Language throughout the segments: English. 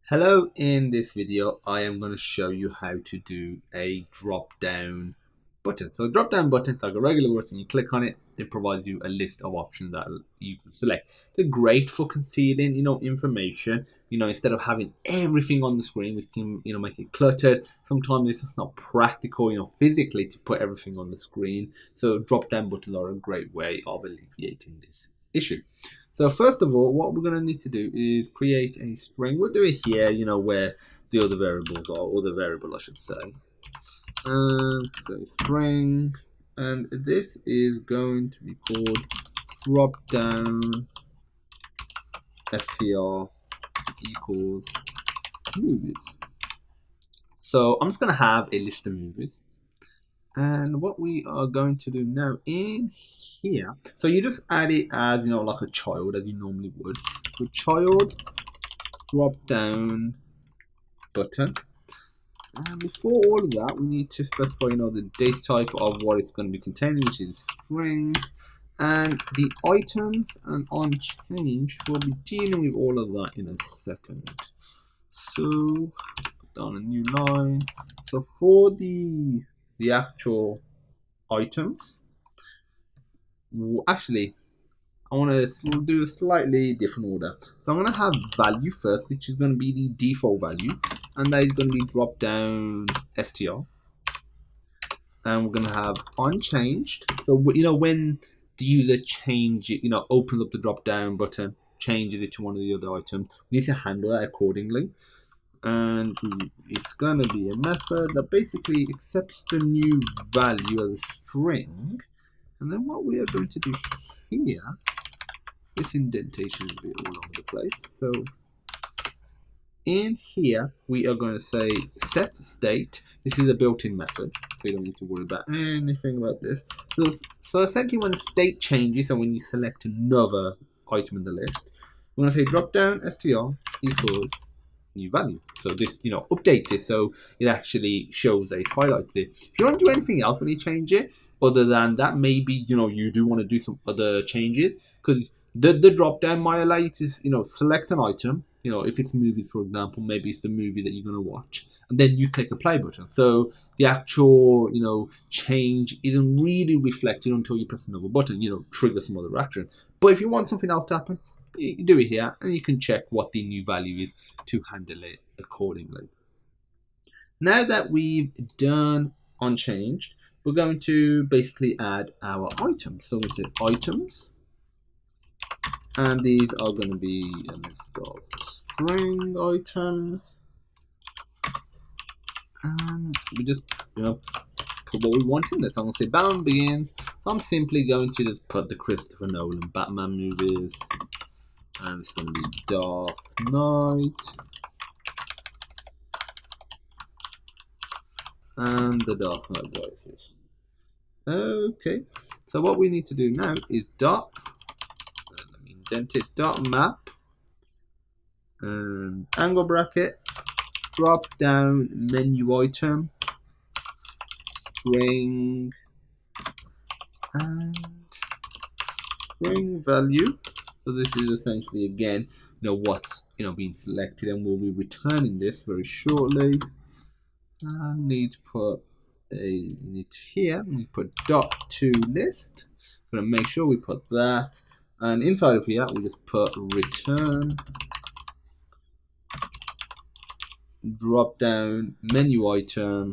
Hello, in this video I am going to show you how to do a drop down button. So a drop down button is like a regular button. You click on it, it provides you a list of options that you can select. They're great for concealing, information. Instead of having everything on the screen, which can, make it cluttered. Sometimes it's just not practical, physically to put everything on the screen. So drop down buttons are a great way of alleviating this issue. So first of all, what we're going to need to do is create a string. We'll do it here, where the other variables are, or the variable I should say. So string, and this is going to be called drop down str equals movies. So I'm just going to have a list of movies. And what we are going to do now in here, so you just add it as, like a child, as you normally would. So child drop down button. And before all of that, we need to specify, the data type of what it's going to be containing, which is string. And the items and unchanged, we'll be dealing with all of that in a second. So put down a new line. So for the actual items, actually I want to do a slightly different order. So I'm going to have value first, which is going to be the default value, and that is going to be drop down str, and we're going to have unchanged. So when the user opens up the drop down button, changes it to one of the other items, we need to handle that accordingly. And it's going to be a method that basically accepts the new value as a string. And then what we are going to do here, this indentation will be all over the place. So in here, we are going to say set state. This is a built-in method, so you don't need to worry about anything about this. So essentially when the state changes and when you select another item in the list, we're going to say drop down str equals new value. So this, updates it so it actually shows that it's highlighted it. If you don't do anything else when you change it, other than that, maybe you do want to do some other changes, because the drop down might allow you to select an item. If it's movies, for example, maybe it's the movie that you're going to watch, and then you click a play button. So the actual change isn't really reflected until you press another button, trigger some other action. But if you want something else to happen, you do it here, and you can check what the new value is to handle it accordingly. Now that we've done unchanged, we're going to basically add our items. So we say items, and these are going to be a list of string items, and we just put what we want in there. So I'm going to say Batman Begins. So I'm simply going to just put the Christopher Nolan Batman movies, and it's going to be Dark Knight and the Dark Knight Rises. Okay, so what we need to do now is let me indent it, dot map and angle bracket, drop down menu item, string, and string value. So this is essentially again what's being selected, and we'll be returning this very shortly. I need to put here, we put dot to list. We're going to make sure we put that, and inside of here we just put return drop down menu item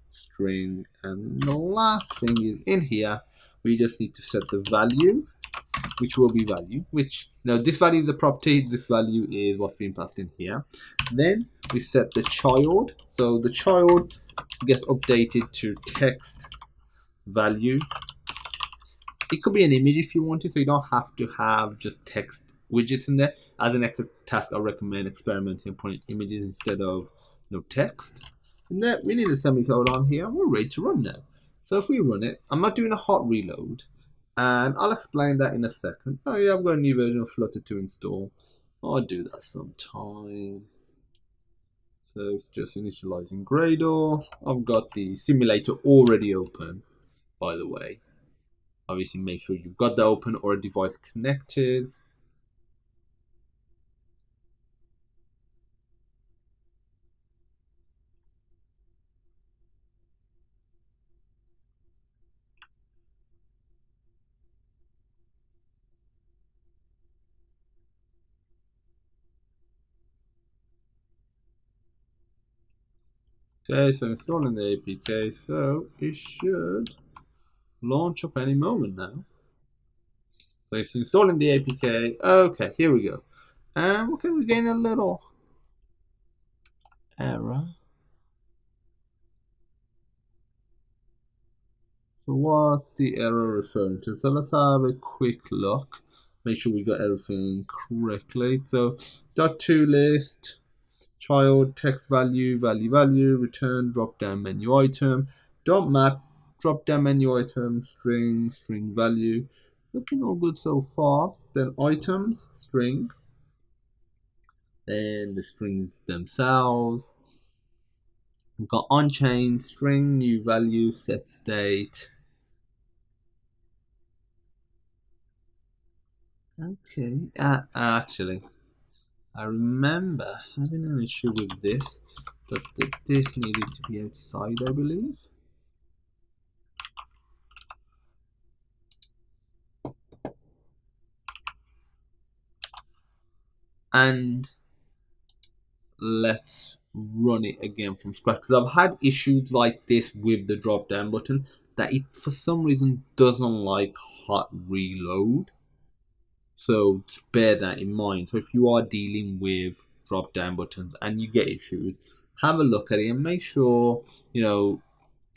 string, and the last thing is in here we just need to set the value, which will be value, which this value is the property, this value is what's being passed in here. Then we set the child, so the child gets updated to text value. It could be an image if you want to, so you don't have to have just text widgets in there. As an extra task, I recommend experimenting and putting images instead of text. And then we need a semicolon here, and we're ready to run now. So if we run it, I'm not doing a hot reload, and I'll explain that in a second. Oh yeah, I've got a new version of Flutter to install. I'll do that sometime. So it's just initializing Gradle. I've got the simulator already open, by the way. Obviously make sure you've got that open or a device connected. Okay, so installing the APK, so it should launch up any moment now. So it's installing the APK. Okay, here we go. Okay, we're getting a little error. So what's the error referring to? So let's have a quick look. Make sure we got everything correctly. So .toList, child, text value, value, return, drop down menu item, .map, drop down menu item, string value. Looking all good so far. Then items, string. Then the strings themselves. We've got onChain, string, new value, set state. Okay, actually, I remember having an issue with this, but this needed to be outside, I believe. And let's run it again from scratch, because I've had issues like this with the drop down button, that it for some reason doesn't like hot reload. So bear that in mind. So if you are dealing with drop down buttons and you get issues, have a look at it and make sure, you know,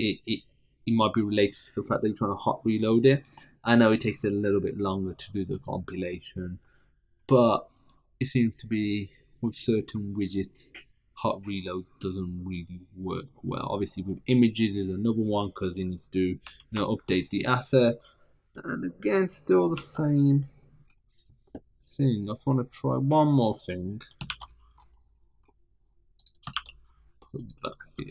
it might be related to the fact that you're trying to hot reload it. I know it takes a little bit longer to do the compilation, but it seems to be with certain widgets, hot reload doesn't really work well. Obviously with images is another one, because it needs to, update the assets. And again, still the same thing. I just want to try one more thing. Put that here.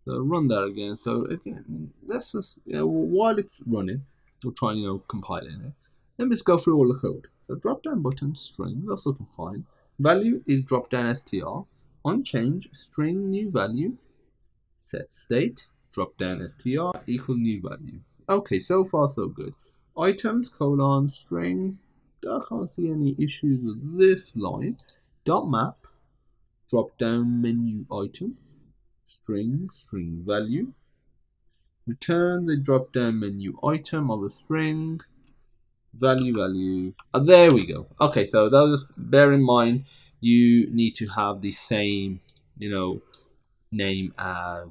So run that again. So again, let's just, while it's running, we'll try and, compiling it. Let me just go through all the code. So drop down button, string, that's looking fine. Value is drop down str. On change, string new value. Set state, drop down str equal new value. Okay, so far so good. Items, colon, string. I can't see any issues with this line. .map, drop down menu item. String value. Return the drop down menu item of a string. Value. Oh, there we go. Okay, so those, bear in mind, you need to have the same, name as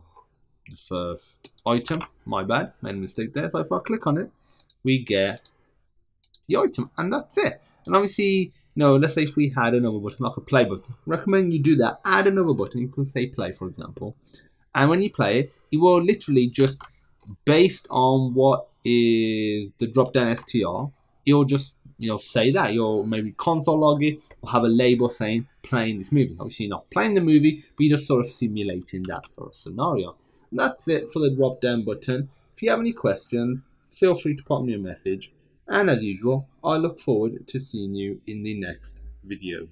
the first item. My bad, made a mistake there. So if I click on it, we get the item, and that's it. And obviously, let's say if we had another button, like a play button, recommend you do that. Add another button. You can say play, for example, and when you play it, it will literally just, based on what is the drop down str, it'll just say that. You'll maybe console log it or have a label saying playing this movie. Obviously, you're not playing the movie, but you're just sort of simulating that sort of scenario. And that's it for the drop down button. If you have any questions, feel free to pop me a message. And as usual, I look forward to seeing you in the next video.